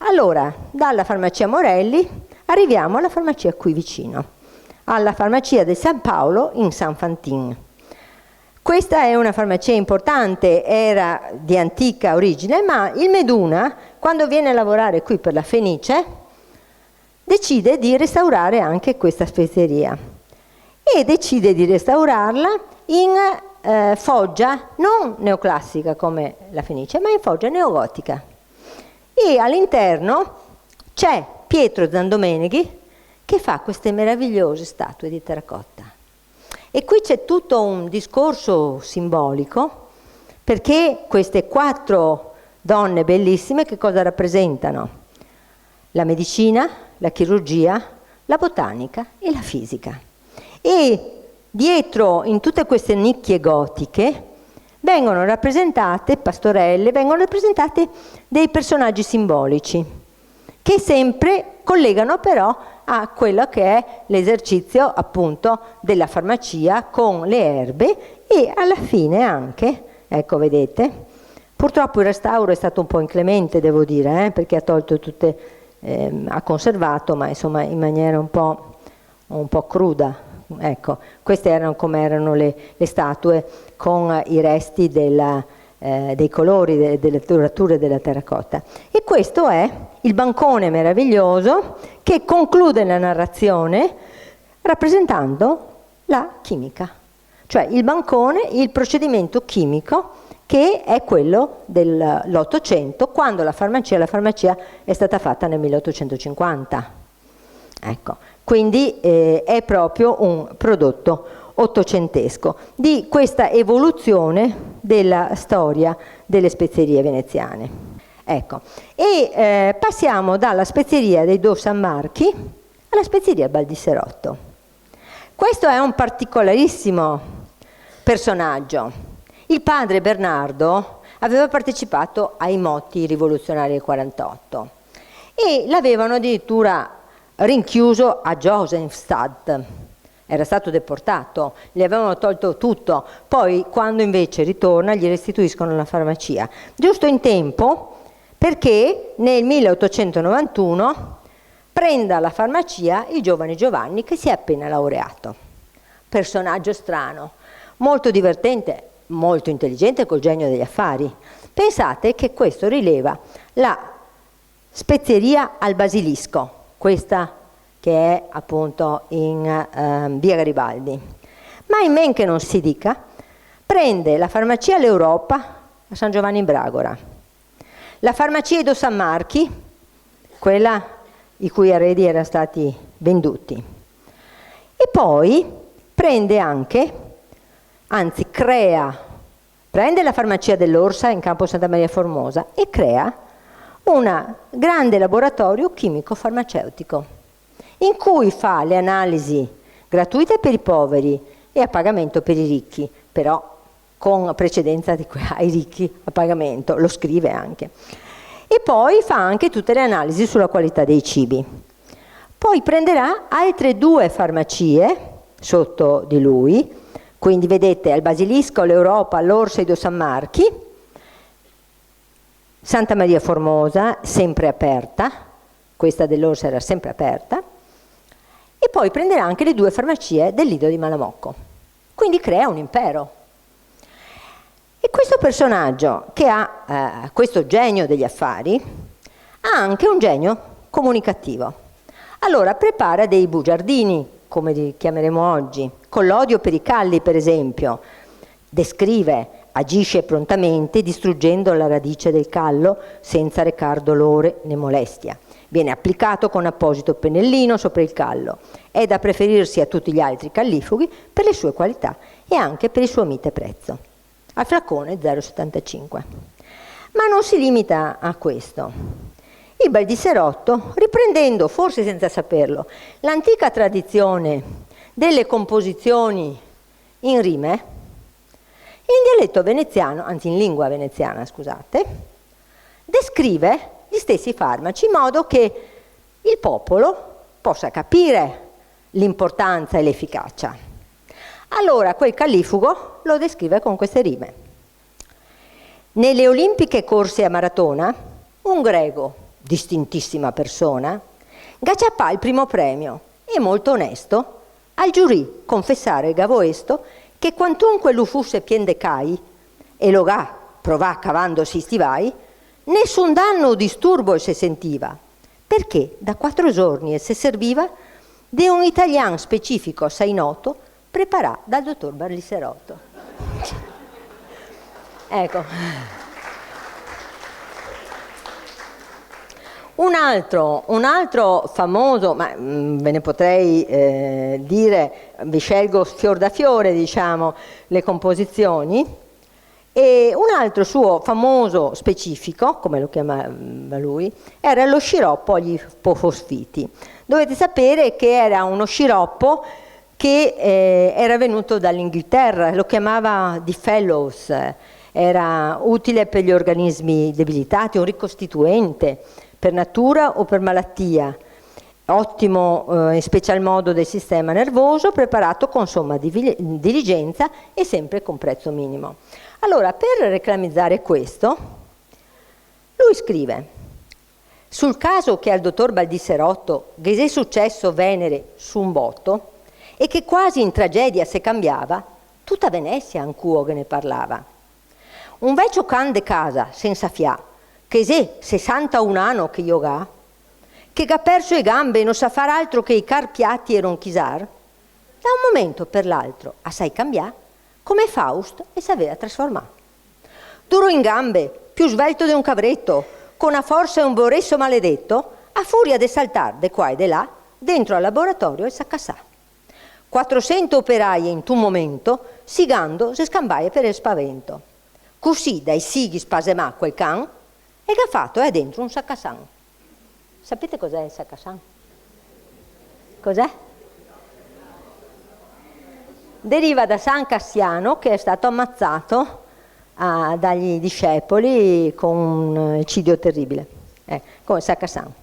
Allora, dalla farmacia Morelli arriviamo alla farmacia qui vicino, alla farmacia di San Paolo in San Fantin. Questa è una farmacia importante, era di antica origine, ma il Meduna, quando viene a lavorare qui per la Fenice, decide di restaurare anche questa spezieria e decide di restaurarla in foggia non neoclassica come la Fenice, ma in foggia neogotica. E all'interno c'è Pietro Zandomeneghi che fa queste meravigliose statue di terracotta. E qui c'è tutto un discorso simbolico, perché queste 4 donne bellissime che cosa rappresentano? La medicina, la chirurgia, la botanica e la fisica. E dietro, in tutte queste nicchie gotiche, vengono rappresentate pastorelle, vengono rappresentate dei personaggi simbolici, che sempre collegano però a quello che è l'esercizio appunto della farmacia con le erbe e alla fine anche, ecco vedete, purtroppo il restauro è stato un po' inclemente devo dire, perché ha tolto tutte, ha conservato ma insomma in maniera un po' cruda, ecco, queste erano come erano le statue con i resti dei colori, delle dorature della terracotta. E questo è il bancone meraviglioso che conclude la narrazione rappresentando la chimica, cioè il bancone, il procedimento chimico che è quello dell'Ottocento, quando la farmacia è stata fatta nel 1850. Ecco, quindi è proprio un prodotto ottocentesco di questa evoluzione della storia delle spezierie veneziane. Ecco, e passiamo dalla spezieria dei Do San Marchi alla spezieria Baldisserotto. Questo è un particolarissimo personaggio. Il padre Bernardo aveva partecipato ai motti rivoluzionari del 48 e l'avevano addirittura rinchiuso a Josefstadt. Era stato deportato, gli avevano tolto tutto, poi quando invece ritorna gli restituiscono la farmacia, giusto in tempo perché nel 1891 prenda la farmacia il giovane Giovanni che si è appena laureato. Personaggio strano, molto divertente, molto intelligente col genio degli affari. Pensate che questo rileva la spezieria al basilisco, questa che è appunto in via Garibaldi. Ma in men che non si dica, prende la farmacia all'Europa a San Giovanni in Bragora, la farmacia Edo San Marchi, quella i cui eredi erano stati venduti, e poi prende anche, anzi prende la farmacia dell'Orsa in campo Santa Maria Formosa e crea un grande laboratorio chimico-farmaceutico in cui fa le analisi gratuite per i poveri e a pagamento per i ricchi, però con precedenza ai ricchi a pagamento, lo scrive anche. E poi fa anche tutte le analisi sulla qualità dei cibi. Poi prenderà altre 2 farmacie sotto di lui, quindi vedete al Basilisco, l'Europa, l'Orsa e San Marchi, Santa Maria Formosa, sempre aperta, questa dell'Orsa era sempre aperta, e poi prenderà anche le 2 farmacie del Lido di Malamocco. Quindi crea un impero. E questo personaggio che ha questo genio degli affari ha anche un genio comunicativo. Allora prepara dei bugiardini, come li chiameremo oggi, con l'odio per i calli per esempio. Descrive, agisce prontamente distruggendo la radice del callo senza recar dolore né molestia. Viene applicato con apposito pennellino sopra il callo. È da preferirsi a tutti gli altri callifughi per le sue qualità e anche per il suo mite prezzo. Al flacone 0,75. Ma non si limita a questo. Il Baldisserotto, riprendendo, forse senza saperlo, l'antica tradizione delle composizioni in rime, in dialetto veneziano, anzi in lingua veneziana, scusate, descrive gli stessi farmaci in modo che il popolo possa capire l'importanza e l'efficacia. Allora quel callifugo lo descrive con queste rime. Nelle olimpiche corse a maratona, un greco, distintissima persona, gacciapà il primo premio e molto onesto al giurì confessare gavoesto che quantunque lu fusse pien de cai e lo ga provà cavandosi stivai, nessun danno o disturbo se sentiva, perché da 4 giorni se serviva de un italiano specifico assai noto preparà dal dottor Baldisserotto. Ecco. Un altro famoso, ma ve ne potrei dire, vi scelgo fior da fiore, diciamo, le composizioni, e un altro suo famoso specifico, come lo chiamava lui, era lo sciroppo agli ipofosfiti. Dovete sapere che era uno sciroppo che era venuto dall'Inghilterra, lo chiamava di Fellows, era utile per gli organismi debilitati, un ricostituente per natura o per malattia, ottimo in special modo del sistema nervoso, preparato con somma diligenza e sempre con prezzo minimo. Allora, per reclamizzare questo, lui scrive: sul caso che al dottor Baldisserotto che è successo venere su un botto e che quasi in tragedia se cambiava, tutta Venezia ancuo che ne parlava. Un vecchio can de casa, senza fià, che se 61 anni che io ga, che ha perso le gambe e non sa far altro che i carpiati e ronchisar, da un momento per l'altro, assai cambià, come Faust e s'aveva trasformato. Duro in gambe, più svelto di un cavretto, con una forza e un boresso maledetto, a furia de saltar de qua e de là, dentro al laboratorio e s'accassà. 400 operai in un momento, sigando, se scambaie per il spavento. Così dai sighi spasemà quel can e che ha fatto è dentro un saccasan. Sapete cos'è il saccasan? Cos'è? Deriva da San Cassiano, che è stato ammazzato dagli discepoli con un eccidio terribile, come Saccasan.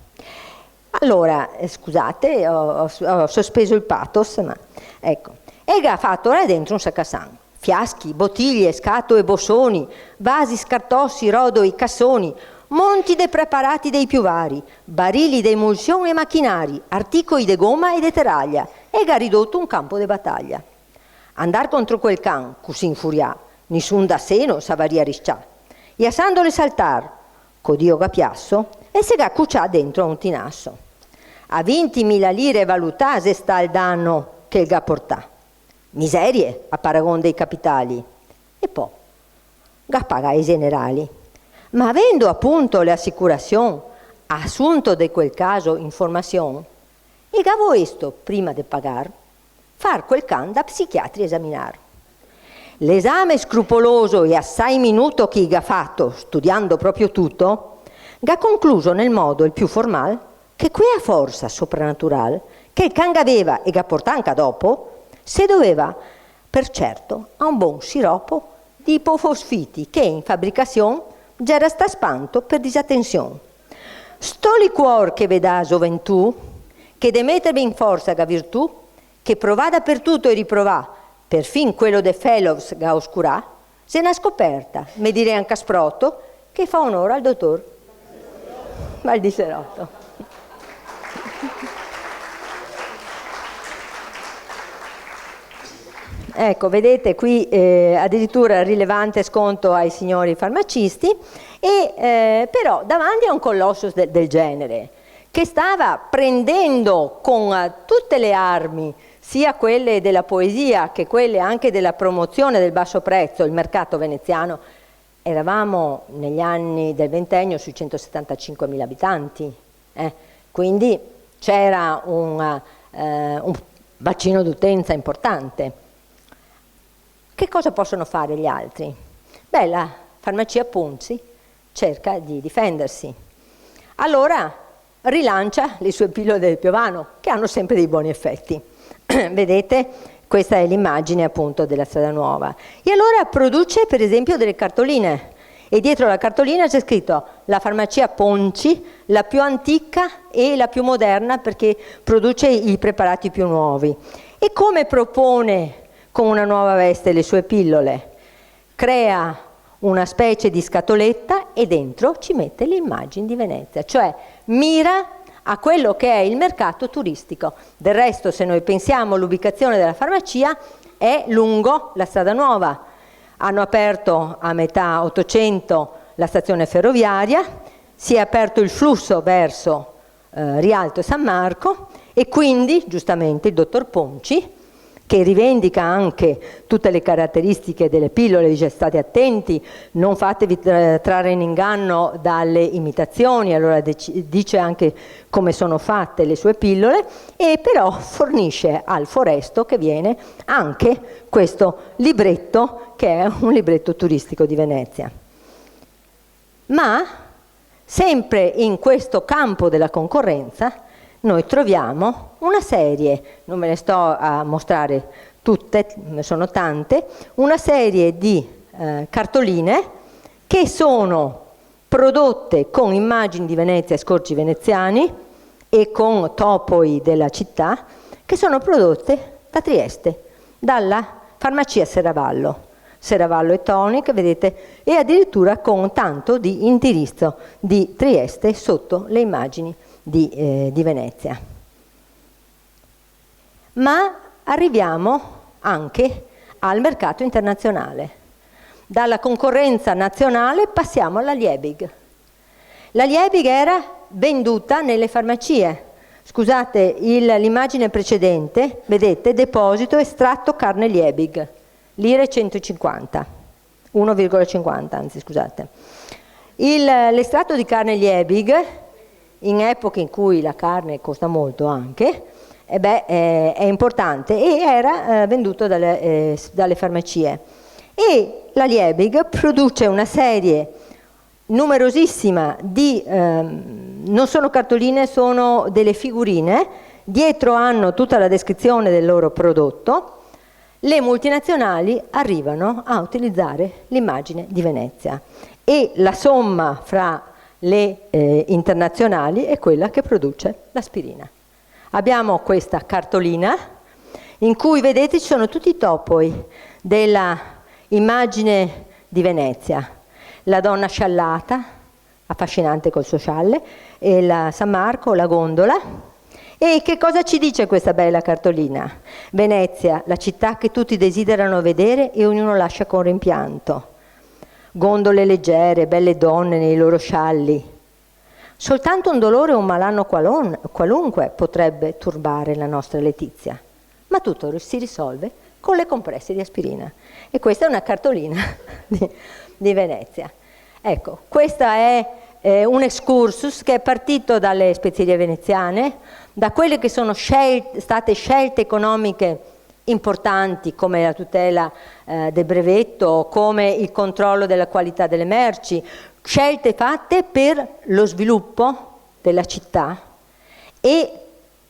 Allora, scusate, ho sospeso il pathos, ma ecco. E ha fatto là dentro un Saccasan. Fiaschi, bottiglie, scatole, bossoni, vasi, scartossi, rodoi, cassoni, monti de preparati dei più vari, barili de emulsione e macchinari, articoli de gomma e de teraglia, e ha ridotto un campo de battaglia. Andar contro quel can, così infurià, Nissun da sé non savaria riscià. E assandole saltar, codio gapiasso, e se ga cuccià dentro a un tinasso. A 20.000 lire valutase sta il danno che il ga portà. Miserie a paragon dei capitali. E poi ga paga i generali. Ma avendo appunto le assicurazioni, assunto de quel caso informazione, e gavo esto, prima de pagar, far quel can da psichiatri esaminar. L'esame scrupoloso e assai minuto che ga fatto, studiando proprio tutto, ga concluso nel modo il più formal che quella forza sopranatural che il can aveva e ga portà anche dopo, se doveva per certo a un buon siropo di ipofosfiti che in fabbricazione già era sta spanto per disattenzione. Sto liquor che veda gioventù, che de mettervi in forza ga virtù, che provà dappertutto e riprovà, perfin quello de Fellows ga oscurà, se n'ha scoperta, me direi anche a sprotto, che fa onore al dottor Valdiserotto. Ecco, vedete qui addirittura rilevante sconto ai signori farmacisti, però davanti a un colossus del genere, che stava prendendo con tutte le armi, sia quelle della poesia che quelle anche della promozione del basso prezzo, il mercato veneziano. Eravamo negli anni del ventennio sui 175.000 abitanti, quindi c'era un bacino d'utenza importante. Che cosa possono fare gli altri? Beh, la farmacia Ponzi cerca di difendersi. Allora rilancia le sue pillole del Piovano, che hanno sempre dei buoni effetti. Vedete? Questa è l'immagine appunto della Strada Nuova. E allora produce per esempio delle cartoline. E dietro la cartolina c'è scritto la farmacia Ponzi, la più antica e la più moderna perché produce i preparati più nuovi. E come propone con una nuova veste le sue pillole? Crea una specie di scatoletta e dentro ci mette le immagini di Venezia, cioè mira a quello che è il mercato turistico. Del resto, se noi pensiamo, l'ubicazione della farmacia è lungo la Strada Nuova. Hanno aperto a metà 800 la stazione ferroviaria, si è aperto il flusso verso Rialto e San Marco e quindi, giustamente, il dottor Ponzi, che rivendica anche tutte le caratteristiche delle pillole, dice state attenti, non fatevi trarre in inganno dalle imitazioni, allora dice anche come sono fatte le sue pillole, e però fornisce al Foresto che viene anche questo libretto, che è un libretto turistico di Venezia. Ma sempre in questo campo della concorrenza noi troviamo una serie, non me ne sto a mostrare tutte, ne sono tante, una serie di cartoline che sono prodotte con immagini di Venezia e scorci veneziani e con topoi della città, che sono prodotte da Trieste, dalla farmacia Serravallo. Serravallo e Tonic, vedete, e addirittura con tanto di indirizzo di Trieste sotto le immagini di Venezia. Ma arriviamo anche al mercato internazionale. Dalla concorrenza nazionale passiamo alla Liebig. La Liebig era venduta nelle farmacie. Scusate, l'immagine precedente, vedete, deposito estratto carne Liebig, lire 150, 1,50 anzi scusate. L'estratto di carne Liebig, in epoche in cui la carne costa molto anche, è importante e era venduto dalle farmacie. E la Liebig produce una serie numerosissima di, non sono cartoline, sono delle figurine, dietro hanno tutta la descrizione del loro prodotto. Le multinazionali arrivano a utilizzare l'immagine di Venezia e la somma fra le internazionali è quella che produce l'aspirina. Abbiamo questa cartolina in cui vedete ci sono tutti i topoi della immagine di Venezia, la donna sciallata, affascinante col suo scialle, e la San Marco, la gondola, E che cosa ci dice questa bella cartolina? Venezia, la città che tutti desiderano vedere e ognuno lascia con rimpianto. Gondole leggere, belle donne nei loro scialli. Soltanto un dolore o un malanno qualunque potrebbe turbare la nostra Letizia, ma tutto si risolve con le compresse di aspirina. E questa è una cartolina di Venezia. Ecco, questa è un excursus che è partito dalle spezierie veneziane, da quelle che sono state scelte economiche importanti come la tutela del brevetto, come il controllo della qualità delle merci, scelte fatte per lo sviluppo della città, e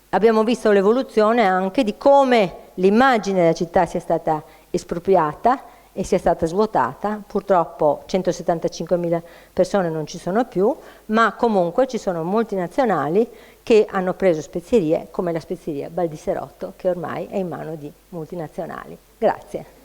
abbiamo visto l'evoluzione anche di come l'immagine della città sia stata espropriata e sia stata svuotata. Purtroppo 175.000 persone non ci sono più, ma comunque ci sono multinazionali che hanno preso spezierie come la spezieria Baldisserotto, che ormai è in mano di multinazionali. Grazie.